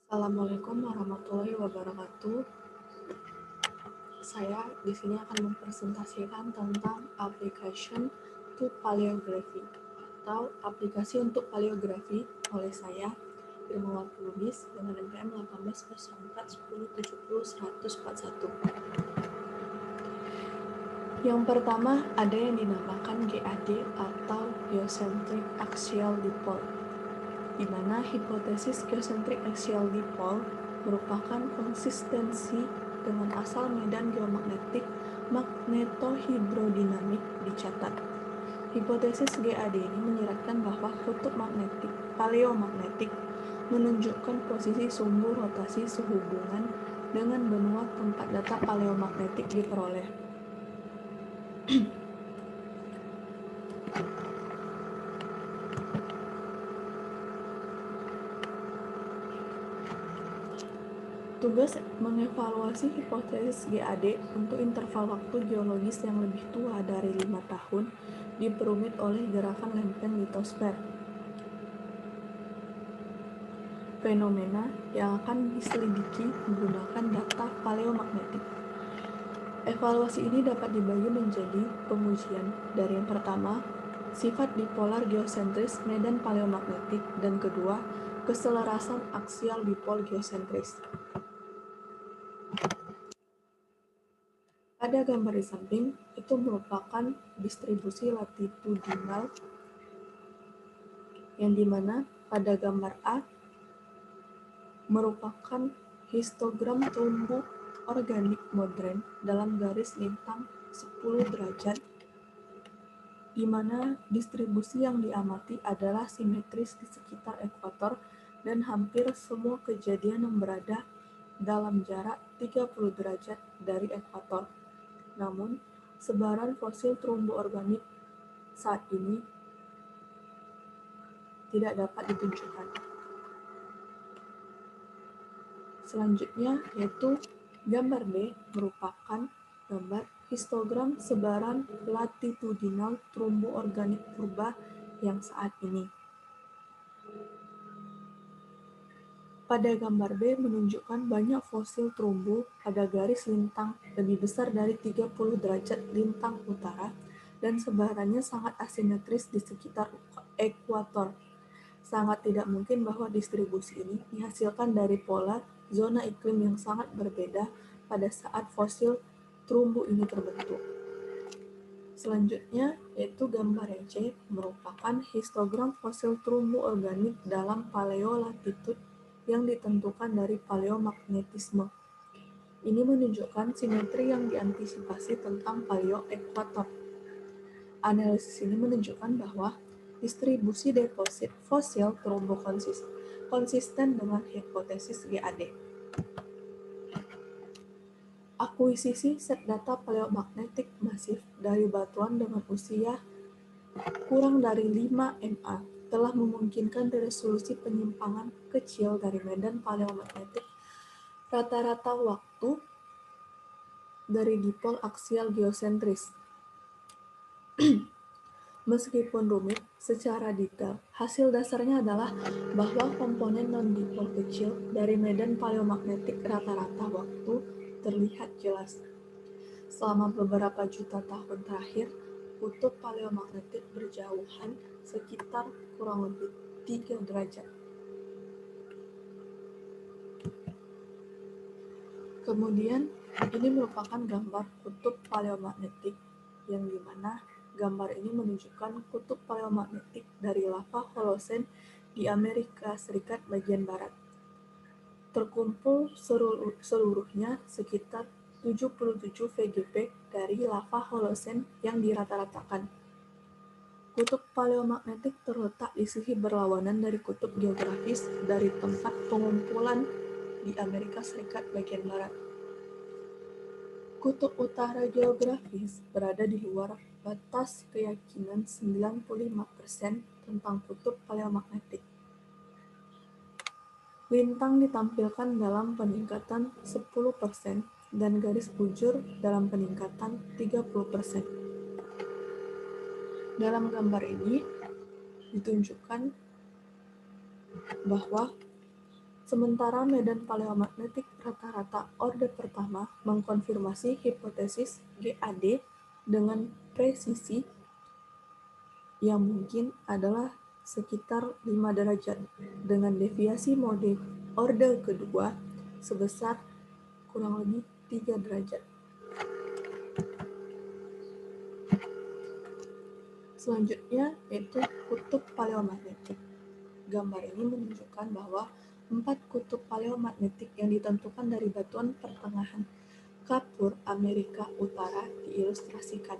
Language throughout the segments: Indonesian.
Assalamualaikum warahmatullahi wabarakatuh. Saya di sini akan mempresentasikan tentang application to paleography atau aplikasi untuk paleografi oleh saya, Irmawati Lubis, dengan NPM 18041070 Yang pertama ada yang dinamakan GAD atau Geocentric Axial Dipole, di mana hipotesis geocentric axial dipole merupakan konsistensi dengan asal medan geomagnetik magnetohidrodinamik dicatat. Hipotesis GAD ini menyiratkan bahwa kutub magnetik paleomagnetik menunjukkan posisi sumbu rotasi sehubungan dengan benua tempat data paleomagnetik diperoleh. Tugas mengevaluasi hipotesis GAD untuk interval waktu geologis yang lebih tua dari 5 tahun diperumit oleh gerakan lempeng litosfer. Fenomena yang akan diselidiki menggunakan data paleomagnetik. Evaluasi ini dapat dibagi menjadi pengujian dari yang pertama, sifat dipolar geosentris medan paleomagnetik, dan kedua, keselarasan aksial dipol geosentris. Pada gambar di samping, itu merupakan distribusi latitudinal yang dimana pada gambar A merupakan histogram terumbu organik modern dalam garis lintang 10 derajat, di mana distribusi yang diamati adalah simetris di sekitar ekuator dan hampir semua kejadian yang berada dalam jarak 30 derajat dari ekuator. Namun, sebaran fosil terumbu organik saat ini tidak dapat ditunjukkan. Selanjutnya yaitu gambar B merupakan gambar histogram sebaran latitudinal terumbu organik purba yang saat ini. Pada gambar B menunjukkan banyak fosil terumbu pada garis lintang lebih besar dari 30 derajat lintang utara dan sebarannya sangat asimetris di sekitar ekuator. Sangat tidak mungkin bahwa distribusi ini dihasilkan dari pola zona iklim yang sangat berbeda pada saat fosil terumbu ini terbentuk. Selanjutnya yaitu gambar yang C merupakan histogram fosil terumbu organik dalam paleolatitude yang ditentukan dari paleomagnetisme. Ini menunjukkan simetri yang diantisipasi tentang paleoekuator. Analisis ini menunjukkan bahwa distribusi deposit fosil terumbu konsisten dengan hipotesis GAD. Akuisisi set data paleomagnetik masif dari batuan dengan usia kurang dari 5 MA telah memungkinkan resolusi penyimpangan kecil dari medan paleomagnetik rata-rata waktu dari dipol aksial geosentris. Meskipun rumit secara detail, hasil dasarnya adalah bahwa komponen non-dipol kecil dari medan paleomagnetik rata-rata waktu terlihat jelas. Selama beberapa juta tahun terakhir, kutub paleomagnetik berjauhan sekitar kurang lebih 3 derajat. Kemudian, ini merupakan gambar kutub paleomagnetik yang dimana gambar ini menunjukkan kutub paleomagnetik dari lava Holocene di Amerika Serikat bagian barat. Terkumpul seluruhnya sekitar 77 VGP dari lava Holocene yang dirata-ratakan. Kutub paleomagnetik terletak di sisi berlawanan dari kutub geografis dari tempat pengumpulan di Amerika Serikat bagian barat. Kutub utara geografis berada di luar batas keyakinan 95% tentang kutub paleomagnetik. Lintang ditampilkan dalam peningkatan 10% dan garis bujur dalam peningkatan 30%. Dalam gambar ini ditunjukkan bahwa Sementara medan paleomagnetik rata-rata orde pertama mengkonfirmasi hipotesis GAD dengan presisi yang mungkin adalah sekitar 5 derajat dengan deviasi mode orde kedua sebesar kurang lebih 3 derajat. Selanjutnya yaitu kutub paleomagnetik. Gambar ini menunjukkan bahwa 4 kutub paleomagnetik yang ditentukan dari batuan pertengahan kapur Amerika Utara diilustrasikan.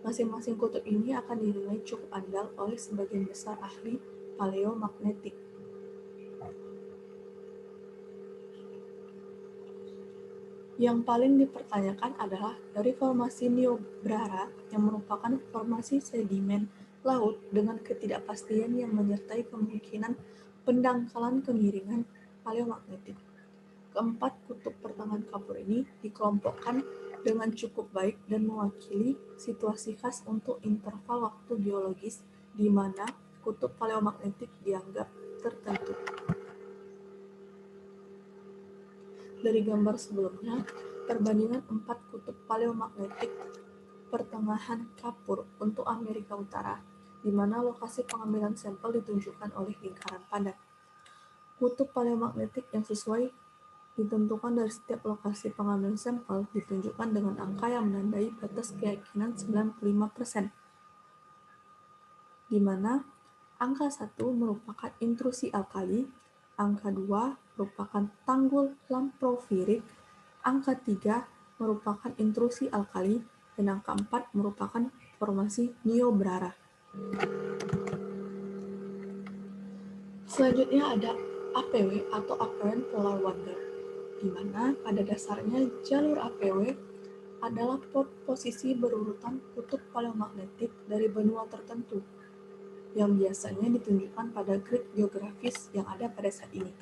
Masing-masing kutub ini akan dinilai cukup andal oleh sebagian besar ahli paleomagnetik. Yang paling dipertanyakan adalah dari formasi Niobrara yang merupakan formasi sedimen laut dengan ketidakpastian yang menyertai kemungkinan pendangkalan kemiringan paleomagnetik. Keempat kutub pertengahan kapur ini dikelompokkan dengan cukup baik dan mewakili situasi khas untuk interval waktu geologis di mana kutub paleomagnetik dianggap tertentu. Dari gambar sebelumnya, perbandingan 4 kutub paleomagnetik pertengahan kapur untuk Amerika Utara, di mana lokasi pengambilan sampel ditunjukkan oleh lingkaran padat. Kutub paleomagnetik yang sesuai ditentukan dari setiap lokasi pengambilan sampel ditunjukkan dengan angka yang menandai batas keyakinan 95%, di mana angka 1 merupakan intrusi alkali, angka 2 merupakan tanggul lamprovirik, angka 3 merupakan intrusi alkali, dan angka 4 merupakan formasi Niobrara. Selanjutnya ada APW atau Apparent Polar Wonder, di mana pada dasarnya jalur APW adalah posisi berurutan kutub paleomagnetik dari benua tertentu, yang biasanya ditunjukkan pada grid geografis yang ada pada saat ini.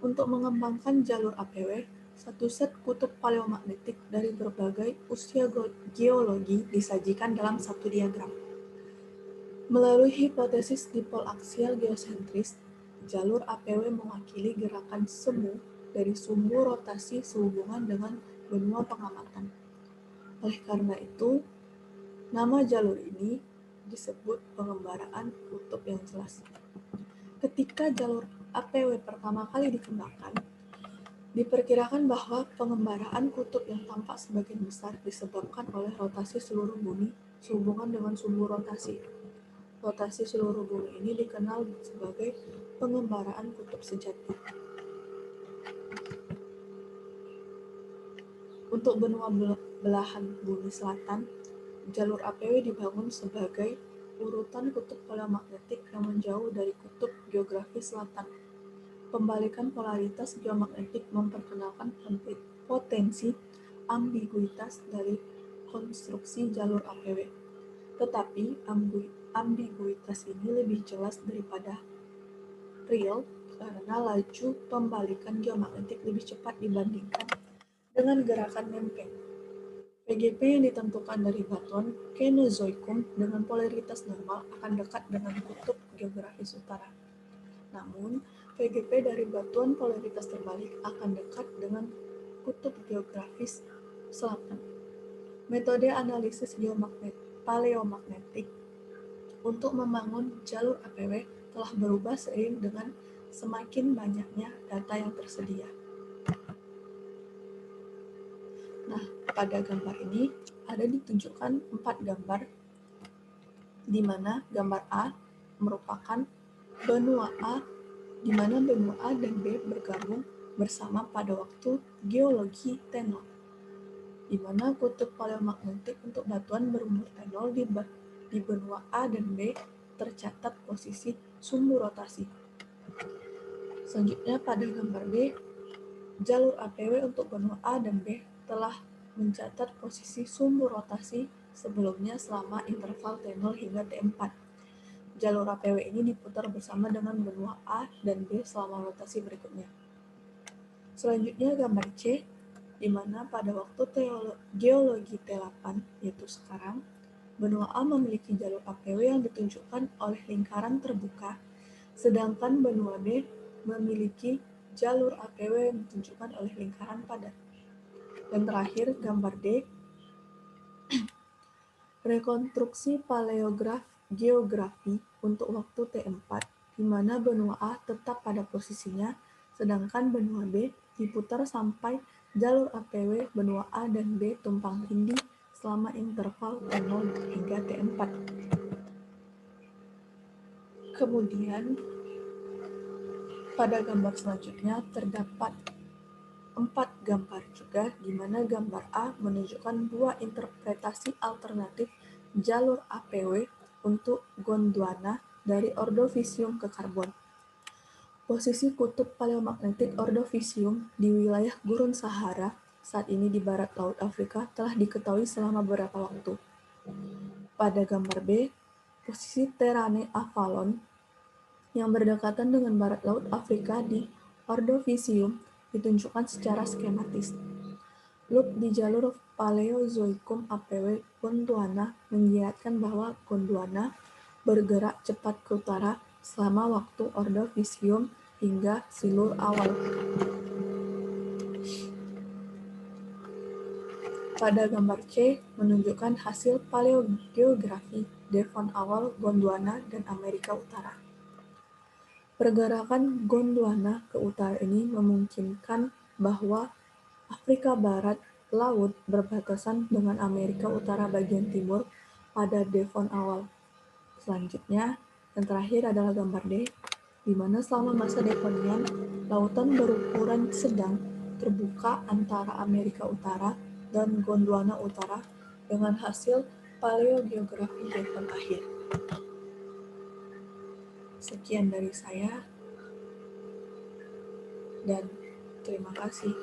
Untuk mengembangkan jalur APW, satu set kutub paleomagnetik dari berbagai usia geologi disajikan dalam satu diagram. Melalui hipotesis dipol aksial geosentris, jalur APW mewakili gerakan semu dari sumbu rotasi sehubungan dengan benua pengamatan. Oleh karena itu, nama jalur ini disebut pengembaraan kutub yang jelas. Ketika jalur APW pertama kali dikembangkan, diperkirakan bahwa pengembaraan kutub yang tampak sebagian besar disebabkan oleh rotasi seluruh bumi sehubungan dengan sumbu rotasi. Rotasi seluruh bumi ini dikenal sebagai pengembaraan kutub sejati. Untuk benua belahan bumi selatan, jalur APW dibangun sebagai urutan kutub paleomagnetik yang menjauh dari kutub geografis selatan. Pembalikan polaritas geomagnetik memperkenalkan potensi ambiguitas dari konstruksi jalur APW. Tetapi ambiguitas ini lebih jelas daripada real karena laju pembalikan geomagnetik lebih cepat dibandingkan dengan gerakan lempeng. VGP yang ditentukan dari batuan Kenozoikum dengan polaritas normal akan dekat dengan kutub geografis utara. Namun, VGP dari batuan polaritas terbalik akan dekat dengan kutub geografis selatan. Metode analisis paleomagnetik untuk membangun jalur APW telah berubah seiring dengan semakin banyaknya data yang tersedia. Nah, pada gambar ini ada ditunjukkan 4 gambar, di mana gambar A merupakan benua A, di mana benua A dan B bergabung bersama pada waktu geologi tenol, di mana kutub paleomagnetik untuk batuan berumur tenol di benua A dan B tercatat posisi sumbu rotasi. Selanjutnya pada gambar B, jalur APW untuk benua A dan B telah mencatat posisi sumbu rotasi sebelumnya selama interval T0 hingga T4. Jalur APW ini diputar bersama dengan benua A dan B selama rotasi berikutnya. Selanjutnya gambar C, di mana pada waktu geologi T8, yaitu sekarang, benua A memiliki jalur APW yang ditunjukkan oleh lingkaran terbuka, sedangkan benua B memiliki jalur APW yang ditunjukkan oleh lingkaran padat. Dan terakhir, gambar D, rekonstruksi paleogeografi untuk waktu T4, di mana benua A tetap pada posisinya, sedangkan benua B diputar sampai jalur APW benua A dan B tumpang tindih selama interval T0 hingga T4. Kemudian, pada gambar selanjutnya terdapat 4 gambar juga, di mana gambar A menunjukkan 2 interpretasi alternatif jalur APW untuk Gondwana dari Ordovisium ke Karbon. Posisi kutub paleomagnetik Ordovisium di wilayah Gurun Sahara, saat ini di barat Laut Afrika, telah diketahui selama beberapa waktu. Pada gambar B, posisi Terrane Avalon yang berdekatan dengan barat Laut Afrika di Ordovisium ditunjukkan secara skematis. Loop di jalur Paleozoikum APW Gondwana mengiyakan bahwa Gondwana bergerak cepat ke utara selama waktu Ordovisium hingga Silur awal. Pada gambar C menunjukkan hasil paleogeografi Devon awal Gondwana dan Amerika Utara. Pergerakan Gondwana ke utara ini memungkinkan bahwa Afrika Barat laut berbatasan dengan Amerika Utara bagian timur pada Devon awal. Selanjutnya, yang terakhir adalah gambar D, di mana selama masa Devonian, lautan berukuran sedang terbuka antara Amerika Utara dan Gondwana Utara dengan hasil paleogeografi Devon akhir. Sekian dari saya, dan terima kasih.